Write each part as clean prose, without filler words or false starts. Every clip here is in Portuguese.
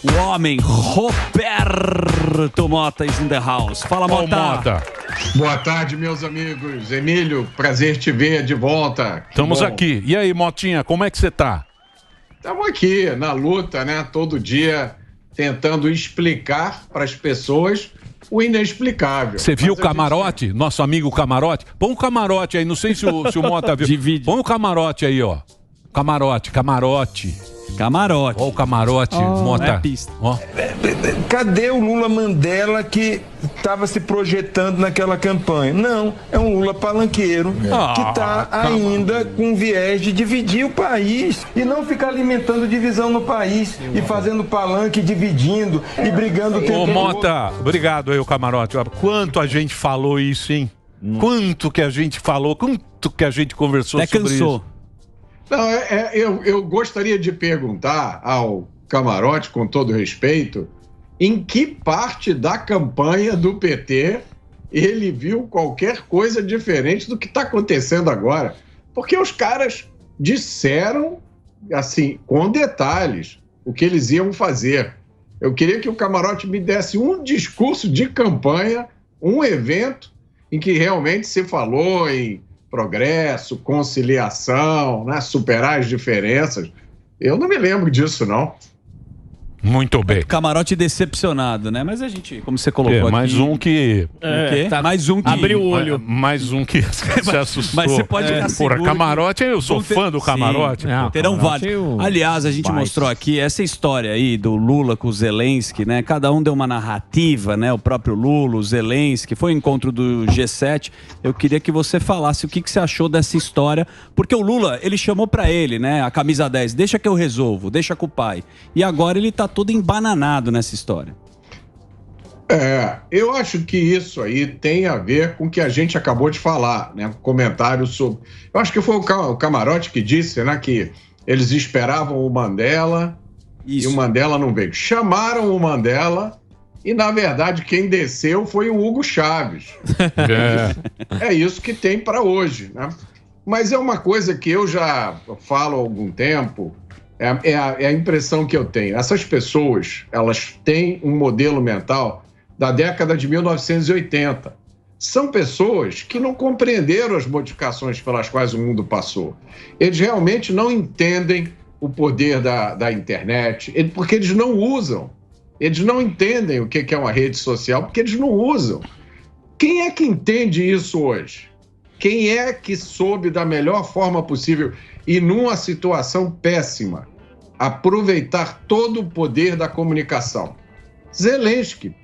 o homem Roberto Mota is in the house. Fala, Mota. Boa tarde, meus amigos. Emílio, prazer te ver de volta. Estamos aqui. E aí, Motinha, como é que você tá? Estamos aqui na luta, né? Todo dia tentando explicar para as pessoas o inexplicável. Você viu o Camarote? Nosso amigo Camarote? Põe o Camarote aí, não sei se o Mota viu. Divide. Põe o Camarote aí, ó. Camarote. Camarote. Ó o Camarote, Mota. É pista. Ó. Cadê o Lula Mandela que estava se projetando naquela campanha? Não, é um Lula palanqueiro que está ainda com viés de dividir o país e não ficar alimentando divisão no país e fazendo palanque, dividindo e brigando o tempo Ô, todo. Mota, obrigado aí, o Camarote. Quanto a gente falou isso, hein? Quanto que a gente falou, quanto que a gente conversou sobre cansou. isso. Não, eu gostaria de perguntar ao Camarote, com todo respeito, em que parte da campanha do PT ele viu qualquer coisa diferente do que está acontecendo agora. Porque os caras disseram, assim, com detalhes, o que eles iam fazer. Eu queria que o Camarote me desse um discurso de campanha, um evento em que realmente se falou em progresso, conciliação, né, superar as diferenças. Eu não me lembro disso, não. Muito bem. Camarote decepcionado, né? Mas a gente, como você colocou aqui... Mais um que... Mais um que... Abriu o olho. Mais um que se assustou. Mas você pode ficar seguro. Porra, Camarote, eu sou fã do Camarote. Sim, terão vários. Aliás, a gente mostrou aqui essa história aí do Lula com o Zelensky, né? Cada um deu uma narrativa, né? O próprio Lula, o Zelensky, foi o encontro do G7. Eu queria que você falasse o que você achou dessa história, porque o Lula, ele chamou pra ele, né? A camisa 10, deixa que eu resolvo, deixa com o pai. E agora ele tá todo embananado nessa história. Eu acho que isso aí tem a ver com o que a gente acabou de falar, né? Um comentário sobre... Eu acho que foi o Camarote que disse, né, que eles esperavam o Mandela e o Mandela não veio. Chamaram o Mandela e, na verdade, quem desceu foi o Hugo Chávez. É isso que tem para hoje, né? Mas é uma coisa que eu já falo há algum tempo. É a impressão que eu tenho. Essas pessoas, elas têm um modelo mental da década de 1980. São pessoas que não compreenderam as modificações pelas quais o mundo passou. Eles realmente não entendem o poder da internet, porque eles não usam. Eles não entendem o que é uma rede social, porque eles não usam. Quem é que entende isso hoje? Quem é que soube da melhor forma possível e numa situação péssima aproveitar todo o poder da comunicação? Zelensky.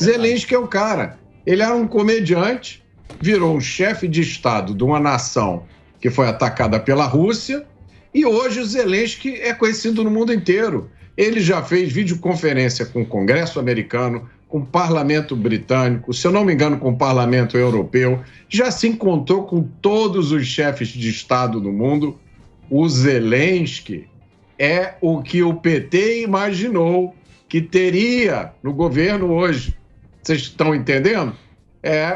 Zelensky é o cara. Ele era um comediante, virou um chefe de Estado de uma nação que foi atacada pela Rússia e hoje o Zelensky é conhecido no mundo inteiro. Ele já fez videoconferência com o Congresso americano, com o Parlamento britânico, se eu não me engano, com o Parlamento europeu, já se encontrou com todos os chefes de Estado do mundo. O Zelensky é o que o PT imaginou que teria no governo hoje. Vocês estão entendendo?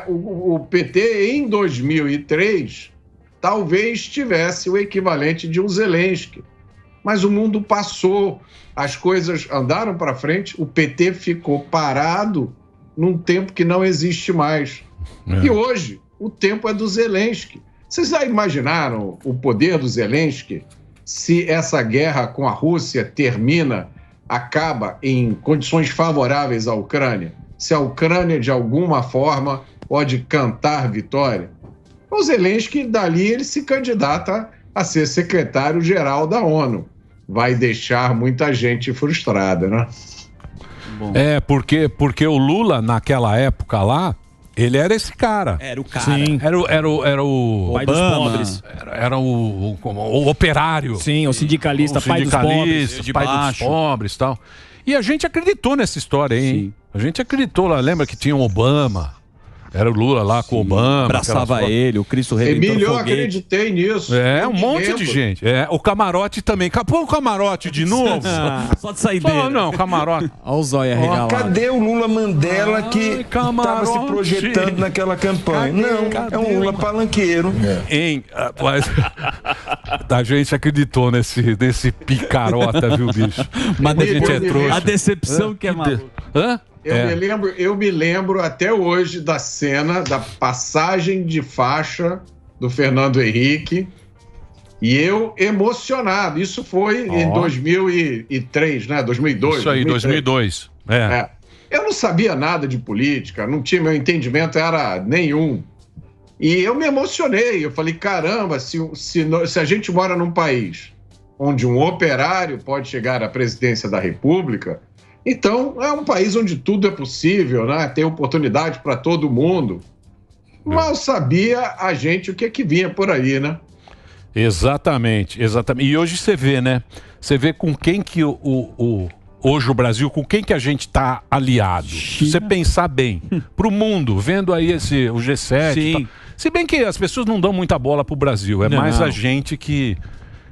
O PT, em 2003, talvez tivesse o equivalente de um Zelensky. Mas o mundo passou, as coisas andaram para frente, o PT ficou parado num tempo que não existe mais. E hoje, o tempo é do Zelensky. Vocês já imaginaram o poder do Zelensky se essa guerra com a Rússia acaba em condições favoráveis à Ucrânia? Se a Ucrânia, de alguma forma, pode cantar vitória? O Zelensky, dali, ele se candidata a ser secretário-geral da ONU. Vai deixar muita gente frustrada, né? Bom. Porque o Lula, naquela época lá, ele era esse cara. Era o cara. Sim. Era o pai dos pobres. Era o operário. Sim, o sindicalista, pai dos pobres. Pai dos pobres e tal. E a gente acreditou nessa história, hein? Sim. A gente acreditou lá. Lembra que tinha o Obama, Era o Lula lá com o Obama. Abraçava ele, o Cristo Redentor. Emílio, eu foguete. acreditei nisso. Um monte de gente. O Camarote também. Pô, o Camarote de novo. Só de sair dele. Não, Camarote. Olha o zóio arregalado. Cadê o Lula Mandela que estava se projetando naquela campanha? Cadê um Lula palanqueiro. A gente acreditou nesse picarota, viu, bicho? A decepção que é maluco. Eu me lembro até hoje da cena da passagem de faixa do Fernando Henrique e eu emocionado. Isso foi em 2003, né? 2002. Isso aí, 2002. Eu não sabia nada de política, não tinha, meu entendimento era nenhum. E eu me emocionei. Eu falei, caramba, se a gente mora num país onde um operário pode chegar à presidência da República, então é um país onde tudo é possível, né? Tem oportunidade para todo mundo. Mal sabia a gente o que vinha por aí, né? Exatamente. E hoje você vê, né? Você vê com quem que hoje o Brasil, com quem que a gente está aliado. Se você pensar bem, pro mundo, vendo aí o G7. Sim. Se bem que as pessoas não dão muita bola pro Brasil, mais a gente que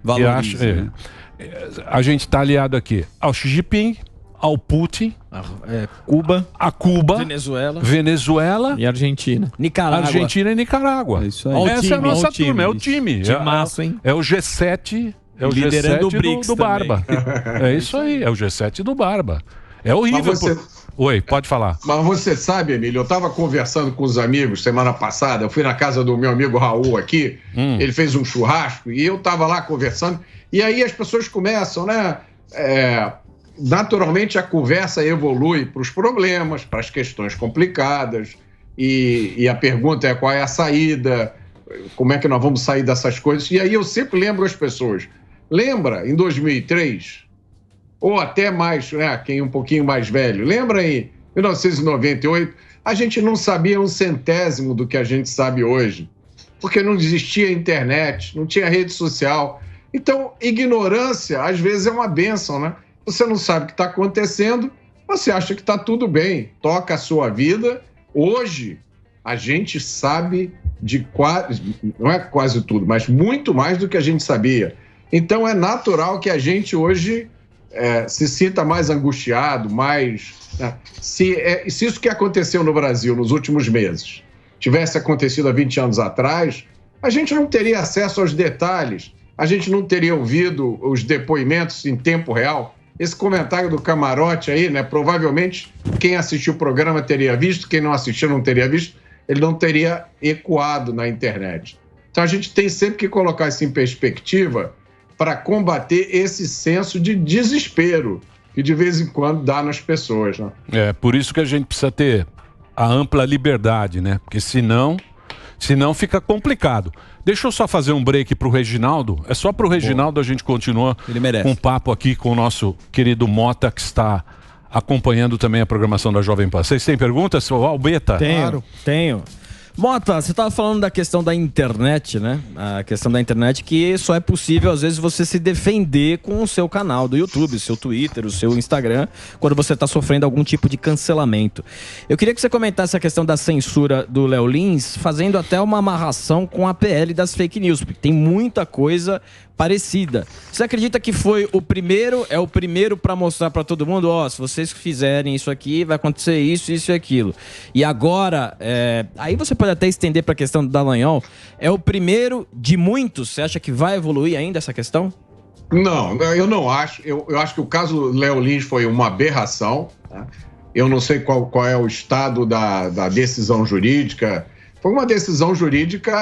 valoriza, acha. A gente está aliado aqui ao Xi Jinping, ao Putin, a Cuba, Venezuela e Argentina. Nicarágua. É isso aí. Essa é a nossa turma, é o time. De massa, hein? É o G7, Liderando o G7 BRICS do Barba. É isso aí, é o G7 do Barba. É horrível. Oi, pode falar. Mas você sabe, Emílio, eu estava conversando com os amigos semana passada, eu fui na casa do meu amigo Raul aqui, ele fez um churrasco e eu estava lá conversando, e aí as pessoas começam, né? Naturalmente a conversa evolui para os problemas, para as questões complicadas, e a pergunta é qual é a saída, como é que nós vamos sair dessas coisas. E aí eu sempre lembro as pessoas, lembra em 2003, ou até mais, né, quem é um pouquinho mais velho, lembra em 1998, a gente não sabia 1/100º do que a gente sabe hoje, porque não existia internet, não tinha rede social. Então, ignorância às vezes é uma bênção, né? Você não sabe o que está acontecendo, você acha que está tudo bem, toca a sua vida. Hoje, a gente sabe de não é quase tudo, mas muito mais do que a gente sabia. Então, é natural que a gente hoje se sinta mais angustiado, mais... Né? Se isso que aconteceu no Brasil nos últimos meses tivesse acontecido há 20 anos atrás, a gente não teria acesso aos detalhes, a gente não teria ouvido os depoimentos em tempo real. Esse comentário do Camarote aí, né? Provavelmente quem assistiu o programa teria visto, quem não assistiu não teria visto, ele não teria ecoado na internet. Então a gente tem sempre que colocar isso em perspectiva para combater esse senso de desespero que de vez em quando dá nas pessoas, né? Por isso que a gente precisa ter a ampla liberdade, né? Porque senão fica complicado. Deixa eu só fazer um break pro Reginaldo. É só pro Reginaldo a gente continua com um papo aqui com o nosso querido Mota, que está acompanhando também a programação da Jovem Pan. Vocês têm perguntas, Albeta? Tenho. Mota, você estava falando da questão da internet, né? A questão da internet que só é possível, às vezes, você se defender com o seu canal do YouTube, o seu Twitter, o seu Instagram, quando você está sofrendo algum tipo de cancelamento. Eu queria que você comentasse a questão da censura do Léo Lins, fazendo até uma amarração com a PL das fake news, porque tem muita coisa parecida. Você acredita que foi o primeiro para mostrar para todo mundo, se vocês fizerem isso aqui, vai acontecer isso, isso e aquilo. E agora, aí você pode até estender para a questão do Dallagnol, é o primeiro de muitos? Você acha que vai evoluir ainda essa questão? Não, eu não acho. Eu acho que o caso Léo Lins foi uma aberração, tá? Eu não sei qual é o estado da decisão jurídica. Foi uma decisão jurídica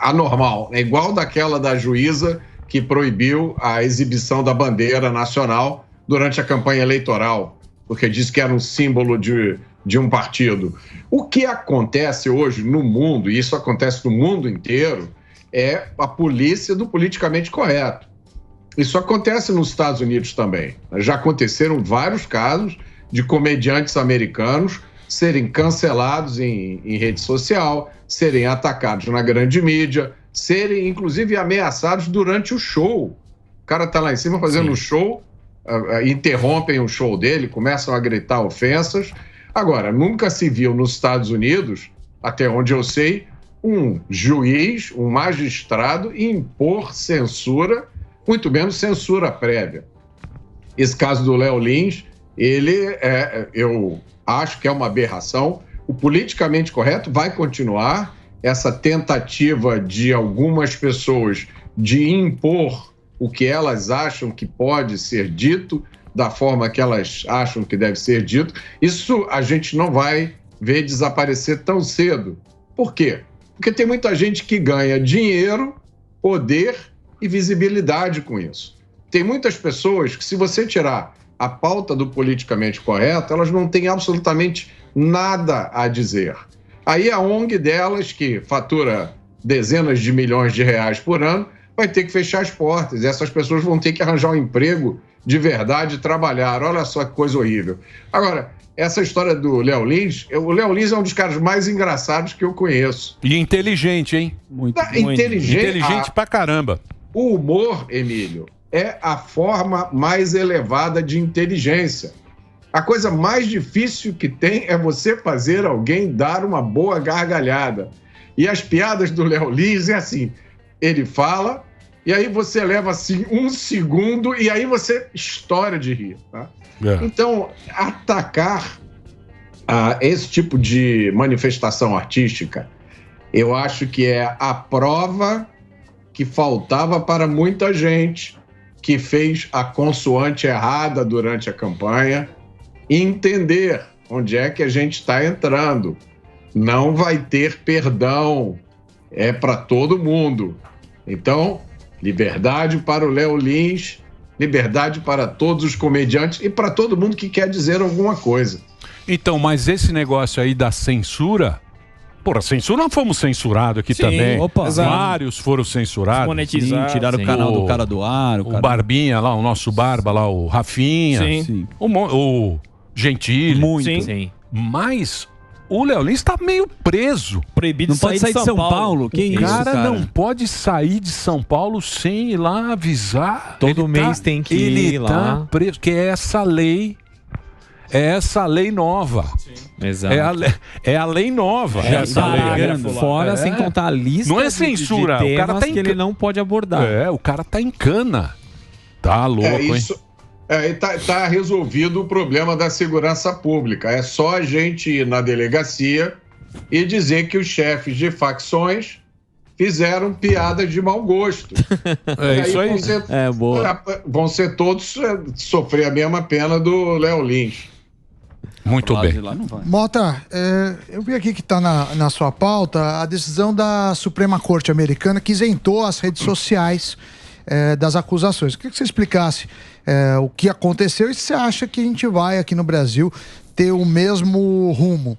anormal, igual daquela da juíza que proibiu a exibição da bandeira nacional durante a campanha eleitoral, porque disse que era um símbolo de um partido. O que acontece hoje no mundo, e isso acontece no mundo inteiro, é a polícia do politicamente correto. Isso acontece nos Estados Unidos também. Já aconteceram vários casos de comediantes americanos serem cancelados em rede social, serem atacados na grande mídia, serem, inclusive, ameaçados durante o show. O cara está lá em cima fazendo um show, interrompem o show dele, começam a gritar ofensas. Agora, nunca se viu nos Estados Unidos, até onde eu sei, um juiz, um magistrado impor censura, muito menos censura prévia. Esse caso do Léo Lins, eu acho que é uma aberração. O politicamente correto vai continuar. Essa tentativa de algumas pessoas de impor o que elas acham que pode ser dito, da forma que elas acham que deve ser dito, isso a gente não vai ver desaparecer tão cedo. Por quê? Porque tem muita gente que ganha dinheiro, poder e visibilidade com isso. Tem muitas pessoas que, se você tirar a pauta do politicamente correto, elas não têm absolutamente nada a dizer. Aí a ONG delas, que fatura dezenas de milhões de reais por ano, vai ter que fechar as portas. E essas pessoas vão ter que arranjar um emprego de verdade e trabalhar. Olha só que coisa horrível. Agora, essa história do Léo Lins, o Léo Lins é um dos caras mais engraçados que eu conheço. E inteligente, hein? Muito inteligente. Inteligente pra caramba. O humor, Emílio, é a forma mais elevada de inteligência. A coisa mais difícil que tem é você fazer alguém dar uma boa gargalhada. E as piadas do Léo Lins é assim, ele fala, e aí você leva assim 1 segundo e aí você estoura de rir, tá? Então, atacar esse tipo de manifestação artística, eu acho que é a prova que faltava para muita gente que fez a consoante errada durante a campanha entender onde é que a gente está entrando. Não vai ter perdão, é para todo mundo. Então, liberdade para o Léo Lins, liberdade para todos os comediantes e para todo mundo que quer dizer alguma coisa. Então, mas esse negócio aí da censura... Porra, censura, não fomos censurados aqui também. Vários foram censurados. Monetizados. Tiraram o canal do cara do ar. O Barbinha lá, o nosso Barba lá, o Rafinha. Sim. O Gentili. Muito. Sim. Mas o Léo Lins tá meio preso. Proibido de sair de São Paulo. Que isso, cara? Não pode sair de São Paulo sem ir lá avisar. Todo mês tem que ir lá. Ele tá preso, que é essa lei... É essa lei nova. Sim. Exato. É a lei nova. Essa lei. Fora, sem contar a lista. Não é censura. De temas o cara tá que ele não pode abordar. O cara tá em cana. Tá louco, hein? Tá resolvido o problema da segurança pública. É só a gente ir na delegacia e dizer que os chefes de facções fizeram piadas de mau gosto. Isso aí. Vão ser todos sofrer a mesma pena do Léo Lins. Muito bem. Mota, eu vi aqui que está na sua pauta a decisão da Suprema Corte Americana que isentou as redes sociais das acusações. Eu queria que você explicasse o que aconteceu e se você acha que a gente vai aqui no Brasil ter o mesmo rumo.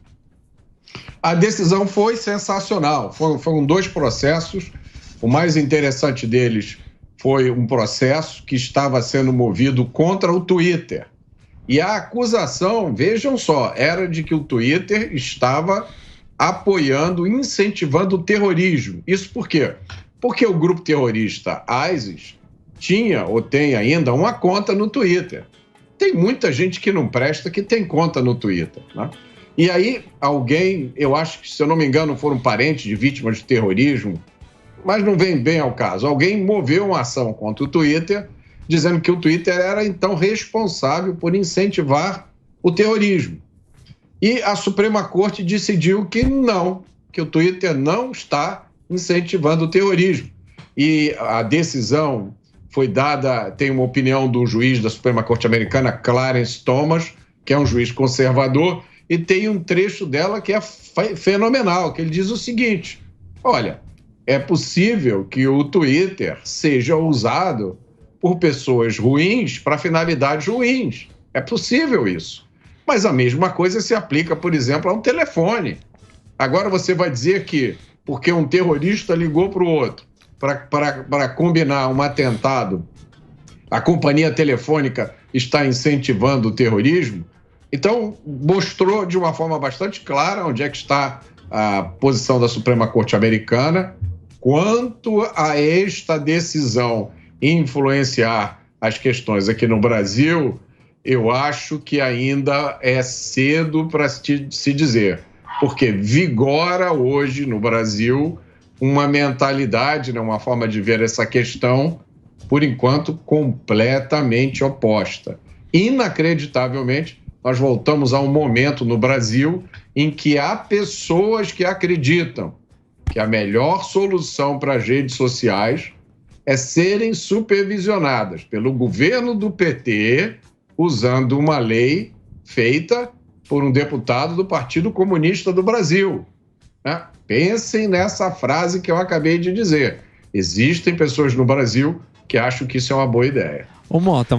A decisão foi sensacional. Foram 2 processos. O mais interessante deles foi um processo que estava sendo movido contra o Twitter. E a acusação, vejam só, era de que o Twitter estava apoiando, incentivando o terrorismo. Isso por quê? Porque o grupo terrorista ISIS tinha ou tem ainda uma conta no Twitter. Tem muita gente que não presta que tem conta no Twitter, né? E aí alguém, eu acho que, se eu não me engano, foram parentes de vítimas de terrorismo, mas não vem bem ao caso. Alguém moveu uma ação contra o Twitter, dizendo que o Twitter era, então, responsável por incentivar o terrorismo. E a Suprema Corte decidiu que não, que o Twitter não está incentivando o terrorismo. E a decisão foi dada, tem uma opinião do juiz da Suprema Corte Americana, Clarence Thomas, que é um juiz conservador, e tem um trecho dela que é fenomenal, que ele diz o seguinte: olha, é possível que o Twitter seja usado por pessoas ruins para finalidades ruins. É possível isso. Mas a mesma coisa se aplica, por exemplo, a um telefone. Agora você vai dizer que, porque um terrorista ligou para o outro para combinar um atentado, a companhia telefônica está incentivando o terrorismo? Então, mostrou de uma forma bastante clara onde é que está a posição da Suprema Corte Americana quanto a esta decisão influenciar as questões aqui no Brasil. eu acho que ainda é cedo para se dizer, porque vigora hoje no Brasil uma mentalidade, né, uma forma de ver essa questão, por enquanto, completamente oposta. Inacreditavelmente, nós voltamos a um momento no Brasil em que há pessoas que acreditam que a melhor solução para as redes sociais é serem supervisionadas pelo governo do PT, usando uma lei feita por um deputado do Partido Comunista do Brasil. Né? Pensem nessa frase que eu acabei de dizer. Existem pessoas no Brasil que acham que isso é uma boa ideia. Ô Mota,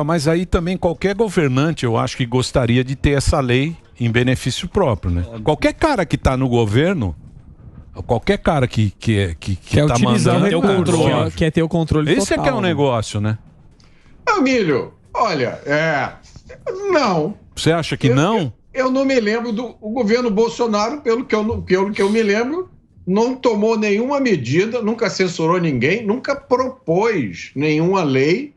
mas aí também qualquer governante, eu acho que gostaria de ter essa lei em benefício próprio, né? Qualquer cara que está no governo, qualquer cara que quer tá utilizar mandando, o controle, quer ter o controle esse total. Esse é que é o negócio, né? Emílio, olha, não. Você acha que não? Eu não me lembro o governo Bolsonaro, pelo que eu me lembro, não tomou nenhuma medida, nunca censurou ninguém, nunca propôs nenhuma lei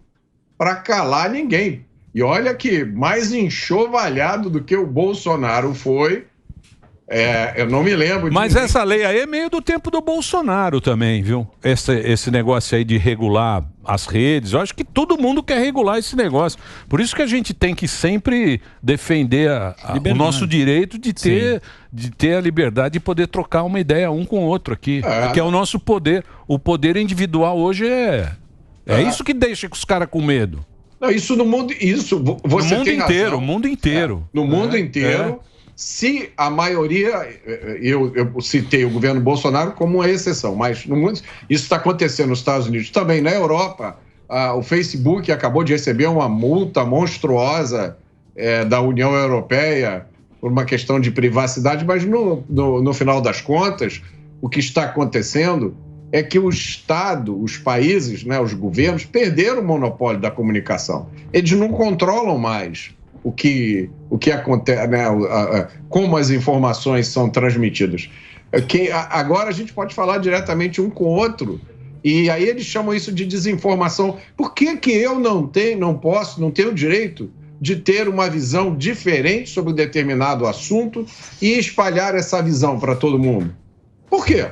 para calar ninguém. E olha que mais enxovalhado do que o Bolsonaro foi, eu não me lembro. Mas essa lei aí é meio do tempo do Bolsonaro também, viu? Esse negócio aí de regular as redes, eu acho que todo mundo quer regular esse negócio. Por isso que a gente tem que sempre defender o nosso direito de ter a liberdade de poder trocar uma ideia um com o outro aqui. Que é o nosso poder. O poder individual hoje é isso que deixa os caras com medo. Não, isso no mundo... Você tem razão. O mundo inteiro. No mundo inteiro... Se a maioria, eu citei o governo Bolsonaro como uma exceção, mas no mundo, isso está acontecendo nos Estados Unidos, também na Europa. O Facebook acabou de receber uma multa monstruosa da União Europeia por uma questão de privacidade, mas no final das contas, o que está acontecendo é que o Estado, os países, né, os governos, perderam o monopólio da comunicação. Eles não controlam mais o que acontece, né, como as informações são transmitidas. Agora a gente pode falar diretamente um com o outro, e aí eles chamam isso de desinformação. Por que eu não tenho o direito de ter uma visão diferente sobre um determinado assunto e espalhar essa visão para todo mundo? Por quê?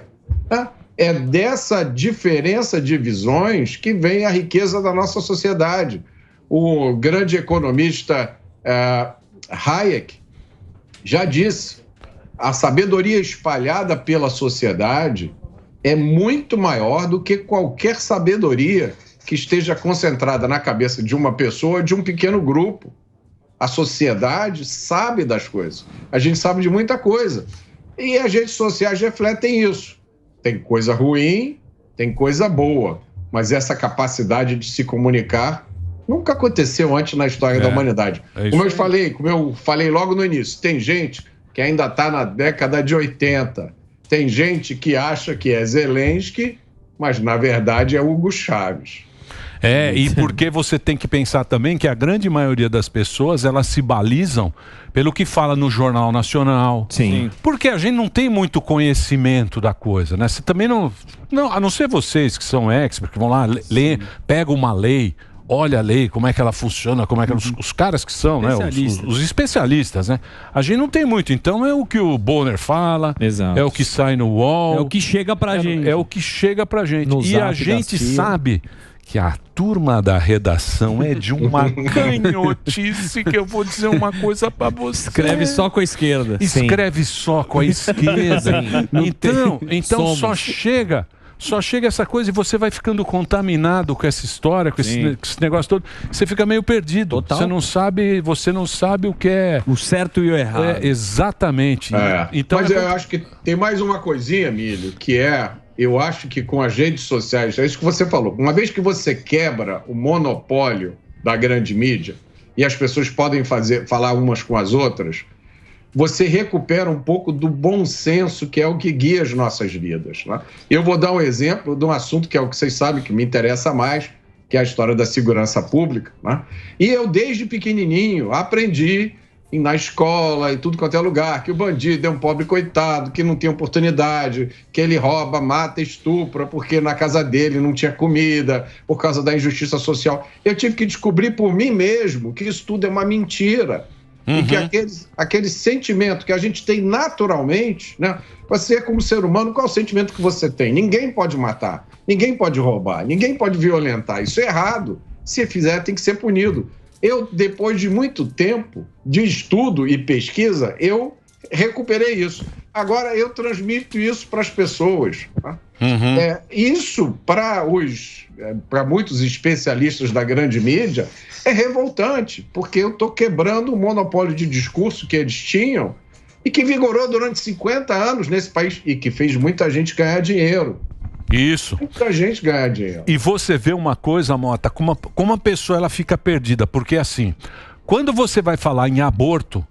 É dessa diferença de visões que vem a riqueza da nossa sociedade. O grande economista Hayek já disse: a sabedoria espalhada pela sociedade é muito maior do que qualquer sabedoria que esteja concentrada na cabeça de uma pessoa ou de um pequeno grupo. A sociedade sabe das coisas, a gente sabe de muita coisa, e as redes sociais refletem isso. Tem coisa ruim, tem coisa boa, mas essa capacidade de se comunicar nunca aconteceu antes na história da humanidade. Como eu falei logo no início, tem gente que ainda está na década de 80, tem gente que acha que é Zelensky, mas na verdade é Hugo Chávez. E porque você tem que pensar também que a grande maioria das pessoas, elas se balizam pelo que fala no Jornal Nacional. Sim. Porque a gente não tem muito conhecimento da coisa, né? Você também não, a não ser vocês que são experts, que vão lá, ler, pegam uma lei, olha a lei, como é que ela funciona, como é que os caras que são, né? Os especialistas, né? A gente não tem muito, então é o que o Bonner fala, é o que sai no UOL. É o que chega pra gente. É o que chega pra gente. E a gente sabe que a turma da redação é de uma canhotice, que eu vou dizer uma coisa pra você. Escreve só com a esquerda. Escreve só com a esquerda. Então só chega essa coisa e você vai ficando contaminado com essa história, com esse negócio todo. Você fica meio perdido. Total. Você não sabe o que é o certo e o errado. Exatamente. Então, mas eu acho que tem mais uma coisinha, Emílio, que eu acho que com as redes sociais, é isso que você falou, uma vez que você quebra o monopólio da grande mídia e as pessoas podem falar umas com as outras, você recupera um pouco do bom senso, que é o que guia as nossas vidas, né? Eu vou dar um exemplo de um assunto que é o que vocês sabem que me interessa mais, que é a história da segurança pública, né? E eu, desde pequenininho, aprendi na escola, em tudo quanto é lugar, que o bandido é um pobre coitado, que não tem oportunidade, que ele rouba, mata, estupra, porque na casa dele não tinha comida, por causa da injustiça social. Eu tive que descobrir por mim mesmo que isso tudo é uma mentira. E que aquele sentimento que a gente tem naturalmente, né? Você, como ser humano, qual é o sentimento que você tem? Ninguém pode matar, ninguém pode roubar, ninguém pode violentar. Isso é errado. Se fizer, tem que ser punido. Eu, depois de muito tempo de estudo e pesquisa, eu recuperei isso. Agora, eu transmito isso para as pessoas. Tá? Isso, para muitos especialistas da grande mídia, é revoltante, porque eu estou quebrando o monopólio de discurso que eles tinham e que vigorou durante 50 anos nesse país e que fez muita gente ganhar dinheiro. Isso. Muita gente ganha dinheiro. E você vê uma coisa, Mota, como a pessoa ela fica perdida, porque assim, quando você vai falar em aborto,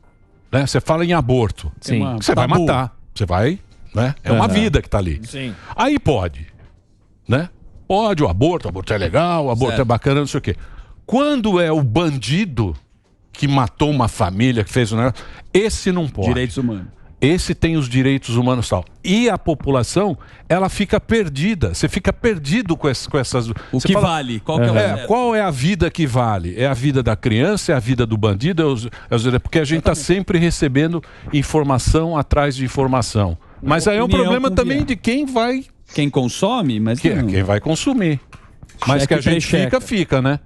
né? Você fala em aborto, você vai matar, você vai, né? É uma vida que tá ali. Sim. Aí pode, né? Pode o aborto é legal, o aborto é bacana, não sei o quê. Quando é o bandido que matou uma família, que fez um negócio, esse não pode. Direitos humanos. Esse tem os direitos humanos e tal. E a população, ela fica perdida. Você fica perdido com essas... O que vale? Qual que é o qual é a vida que vale? É a vida da criança? É a vida do bandido? Porque a gente está sempre recebendo informação atrás de informação. Mas aí é um problema também de quem vai... Quem consome, mas... Quem vai consumir. Mas que a gente fica, né?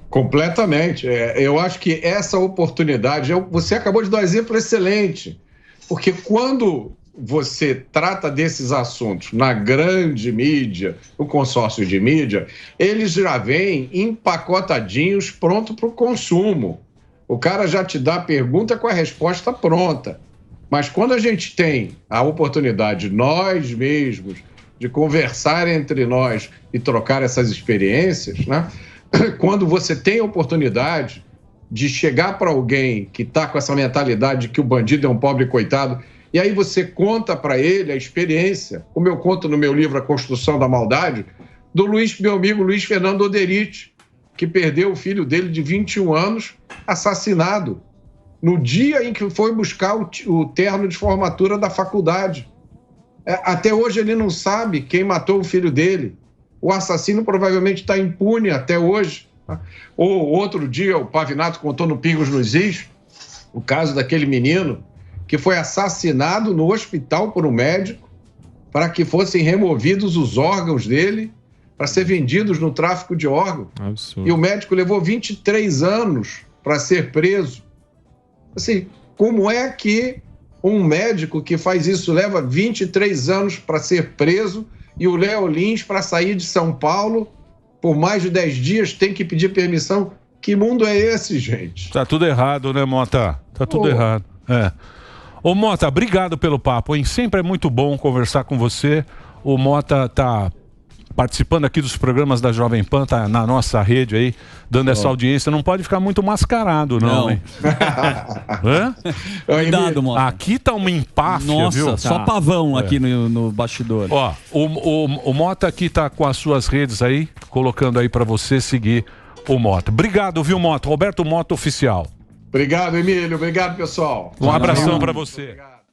Completamente. Eu acho que essa oportunidade... Você acabou de dar um exemplo excelente. Porque quando você trata desses assuntos na grande mídia, no consórcio de mídia, eles já vêm empacotadinhos, pronto para o consumo. O cara já te dá a pergunta com a resposta pronta. Mas quando a gente tem a oportunidade, nós mesmos, de conversar entre nós e trocar essas experiências, né? Quando você tem a oportunidade de chegar para alguém que está com essa mentalidade de que o bandido é um pobre coitado, e aí você conta para ele a experiência, como eu conto no meu livro A Construção da Maldade, do meu amigo Luiz Fernando Oderite, que perdeu o filho dele de 21 anos assassinado no dia em que foi buscar o terno de formatura da faculdade. Até hoje ele não sabe quem matou o filho dele. O assassino provavelmente está impune até hoje. Ou outro dia o Pavinato contou no Pingos nos Is o caso daquele menino que foi assassinado no hospital por um médico para que fossem removidos os órgãos dele para ser vendidos no tráfico de órgãos. Absurdo. E o médico levou 23 anos para ser preso. Assim, como é que um médico que faz isso leva 23 anos para ser preso e o Léo Lins, para sair de São Paulo, por mais de 10 dias, tem que pedir permissão? Que mundo é esse, gente? Tá tudo errado, né, Mota? Tá tudo errado. Ô, Mota, obrigado pelo papo, hein? Sempre é muito bom conversar com você. O Mota tá participando aqui dos programas da Jovem Pan, tá na nossa rede aí, dando essa audiência. Não pode ficar muito mascarado, não, hein? Cuidado, Mota. Aqui tá uma empáfia, nossa, viu? Só pavão aqui no bastidor. Ó, o Mota aqui tá com as suas redes aí, colocando aí pra você seguir o Mota. Obrigado, viu, Mota? Roberto Mota Oficial. Obrigado, Emílio. Obrigado, pessoal. Um abração pra você. Obrigado.